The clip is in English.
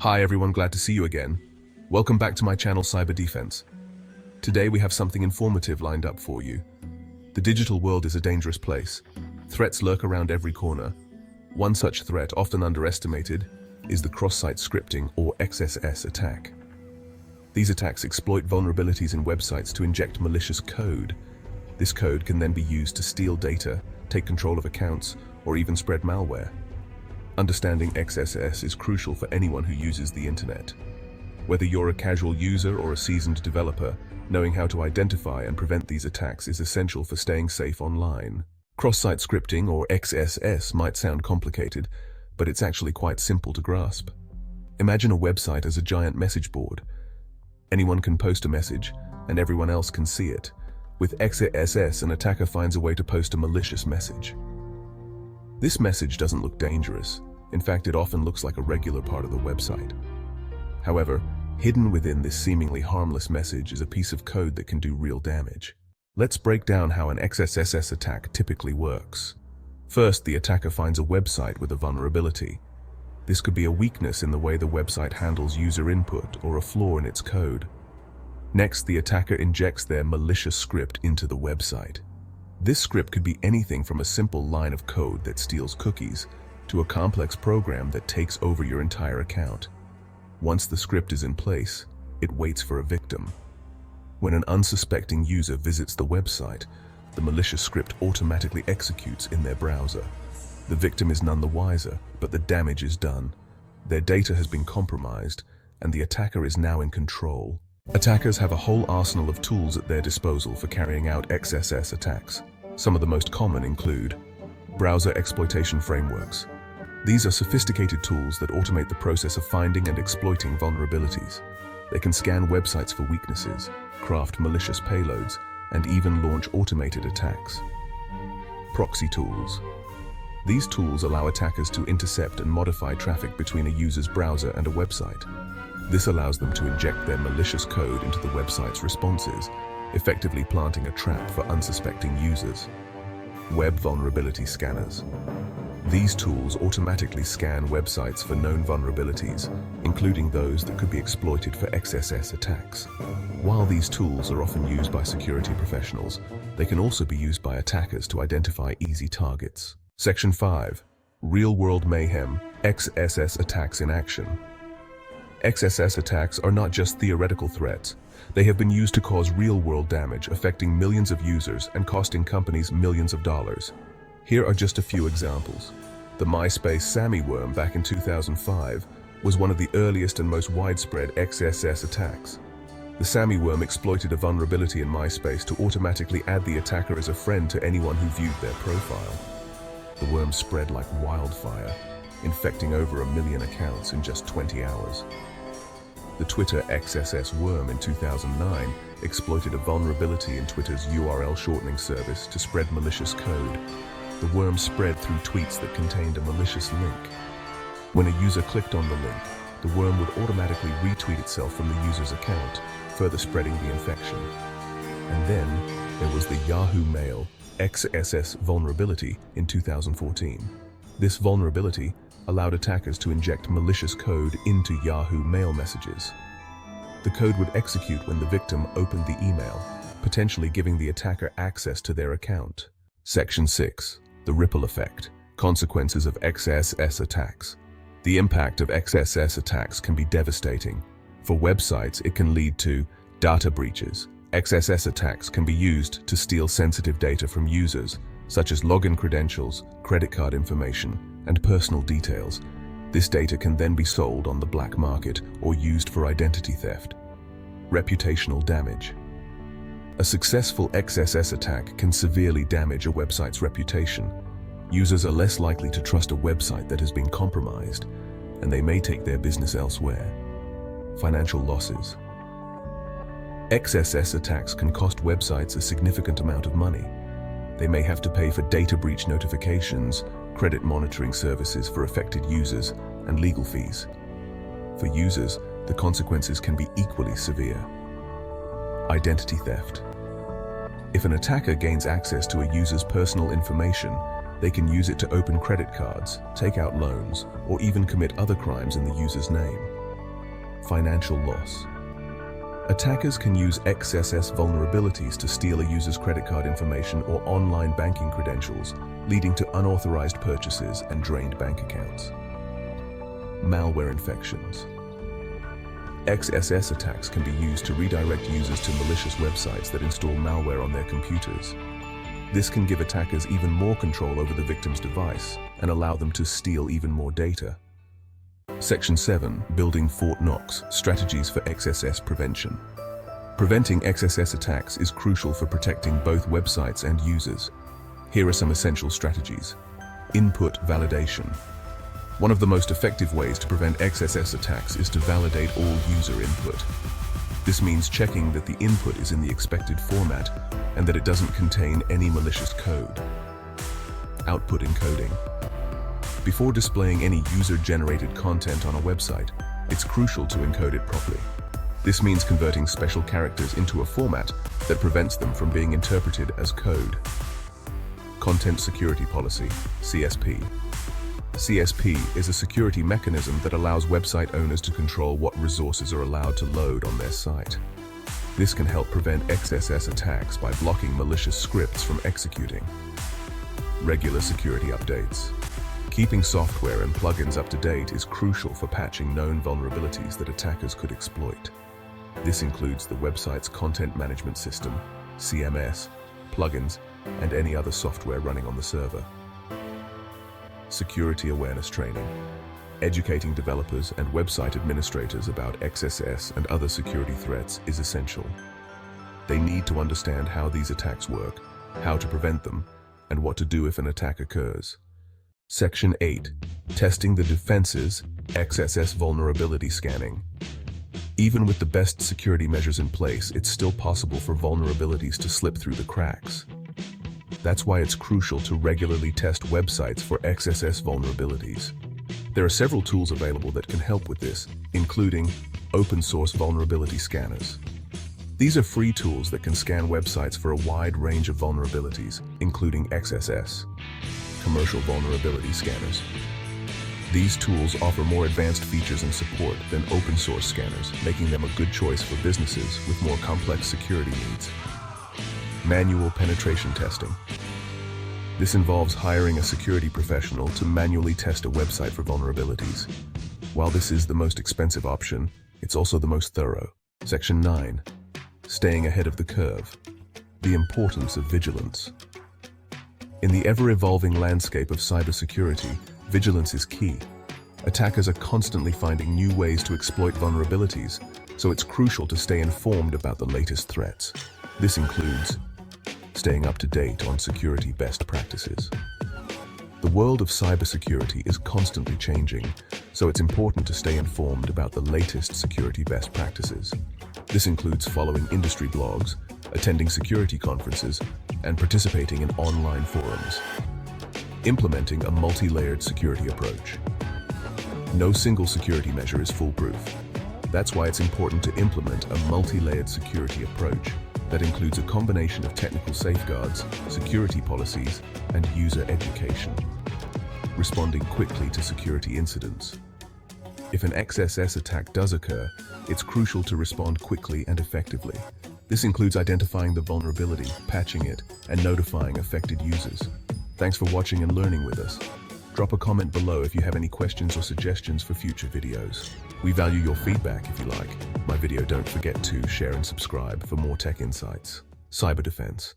Hi everyone, glad to see you again. Welcome back to my channel Cyber Defense. Today we have something informative lined up for you. The digital world is a dangerous place. Threats lurk around every corner. One such threat, often underestimated, is the cross-site scripting or XSS attack. These attacks exploit vulnerabilities in websites to inject malicious code. This code can then be used to steal data, take control of accounts, or even spread malware. Understanding XSS is crucial for anyone who uses the internet. Whether you're a casual user or a seasoned developer, knowing how to identify and prevent these attacks is essential for staying safe online. Cross-site scripting, or XSS, might sound complicated, but it's actually quite simple to grasp. Imagine a website as a giant message board. Anyone can post a message, and everyone else can see it. With XSS, an attacker finds a way to post a malicious message. This message doesn't look dangerous. In fact, it often looks like a regular part of the website. However, hidden within this seemingly harmless message is a piece of code that can do real damage. Let's break down how an XSS attack typically works. First, the attacker finds a website with a vulnerability. This could be a weakness in the way the website handles user input or a flaw in its code. Next, the attacker injects their malicious script into the website. This script could be anything from a simple line of code that steals cookies to a complex program that takes over your entire account. Once the script is in place, it waits for a victim. When an unsuspecting user visits the website, the malicious script automatically executes in their browser. The victim is none the wiser, but the damage is done. Their data has been compromised, and the attacker is now in control. Attackers have a whole arsenal of tools at their disposal for carrying out XSS attacks. Some of the most common include browser exploitation frameworks. These are sophisticated tools that automate the process of finding and exploiting vulnerabilities. They can scan websites for weaknesses, craft malicious payloads, and even launch automated attacks. Proxy tools. These tools allow attackers to intercept and modify traffic between a user's browser and a website. This allows them to inject their malicious code into the website's responses, effectively planting a trap for unsuspecting users. Web vulnerability scanners. These tools automatically scan websites for known vulnerabilities, including those that could be exploited for XSS attacks. While these tools are often used by security professionals, they can also be used by attackers to identify easy targets. Section 5. Real-world mayhem, XSS attacks in action. XSS attacks are not just theoretical threats. They have been used to cause real-world damage, affecting millions of users and costing companies millions of dollars. Here are just a few examples. The MySpace Sammy worm back in 2005 was one of the earliest and most widespread XSS attacks. The Sammy worm exploited a vulnerability in MySpace to automatically add the attacker as a friend to anyone who viewed their profile. The worm spread like wildfire, infecting over 1 million accounts in just 20 hours. The Twitter XSS worm in 2009 exploited a vulnerability in Twitter's URL shortening service to spread malicious code. The worm spread through tweets that contained a malicious link. When a user clicked on the link, the worm would automatically retweet itself from the user's account, further spreading the infection. And then there was the Yahoo Mail XSS vulnerability in 2014. This vulnerability allowed attackers to inject malicious code into Yahoo Mail messages. The code would execute when the victim opened the email, potentially giving the attacker access to their account. Section 6. The ripple effect. Consequences of XSS attacks. The impact of XSS attacks can be devastating. For websites, it can lead to data breaches. XSS attacks can be used to steal sensitive data from users, such as login credentials, credit card information, and personal details. This data can then be sold on the black market or used for identity theft. Reputational damage. A successful XSS attack can severely damage a website's reputation. Users are less likely to trust a website that has been compromised, and they may take their business elsewhere. Financial losses. XSS attacks can cost websites a significant amount of money. They may have to pay for data breach notifications, credit monitoring services for affected users, and legal fees. For users, the consequences can be equally severe. Identity theft. If an attacker gains access to a user's personal information, they can use it to open credit cards, take out loans, or even commit other crimes in the user's name. Financial loss. Attackers can use XSS vulnerabilities to steal a user's credit card information or online banking credentials, leading to unauthorized purchases and drained bank accounts. Malware infections. XSS attacks can be used to redirect users to malicious websites that install malware on their computers. This can give attackers even more control over the victim's device and allow them to steal even more data. Section 7. Building Fort Knox. Strategies for XSS prevention. Preventing XSS attacks is crucial for protecting both websites and users. Here are some essential strategies. Input validation. One of the most effective ways to prevent XSS attacks is to validate all user input. This means checking that the input is in the expected format and that it doesn't contain any malicious code. Output encoding. Before displaying any user-generated content on a website, it's crucial to encode it properly. This means converting special characters into a format that prevents them from being interpreted as code. Content Security Policy, CSP. CSP is a security mechanism that allows website owners to control what resources are allowed to load on their site. This can help prevent XSS attacks by blocking malicious scripts from executing. Regular security updates. Keeping software and plugins up to date is crucial for patching known vulnerabilities that attackers could exploit. This includes the website's content management system, CMS, plugins, and any other software running on the server. Security awareness training. Educating developers and website administrators about XSS and other security threats is essential. They need to understand how these attacks work, how to prevent them, and what to do if an attack occurs. Section 8. Testing the defenses, XSS vulnerability scanning. Even with the best security measures in place, it's still possible for vulnerabilities to slip through the cracks. That's why it's crucial to regularly test websites for XSS vulnerabilities. There are several tools available that can help with this, including open-source vulnerability scanners. These are free tools that can scan websites for a wide range of vulnerabilities, including XSS. Commercial vulnerability scanners. These tools offer more advanced features and support than open-source scanners, making them a good choice for businesses with more complex security needs. Manual penetration testing. This involves hiring a security professional to manually test a website for vulnerabilities. While this is the most expensive option, it's also the most thorough. Section 9. Staying ahead of the curve. The importance of vigilance. In the ever-evolving landscape of cybersecurity, vigilance is key. Attackers are constantly finding new ways to exploit vulnerabilities, so it's crucial to stay informed about the latest threats. This includes staying up to date on security best practices. The world of cybersecurity is constantly changing, so it's important to stay informed about the latest security best practices. This includes following industry blogs, attending security conferences, and participating in online forums. Implementing a multi-layered security approach. No single security measure is foolproof. That's why it's important to implement a multi-layered security approach that includes a combination of technical safeguards, security policies, and user education. Responding quickly to security incidents. If an XSS attack does occur, it's crucial to respond quickly and effectively. This includes identifying the vulnerability, patching it, and notifying affected users. Thanks for watching and learning with us. Drop a comment below if you have any questions or suggestions for future videos. We value your feedback if you like my video. Don't forget to share and subscribe for more tech insights. Cyber defense.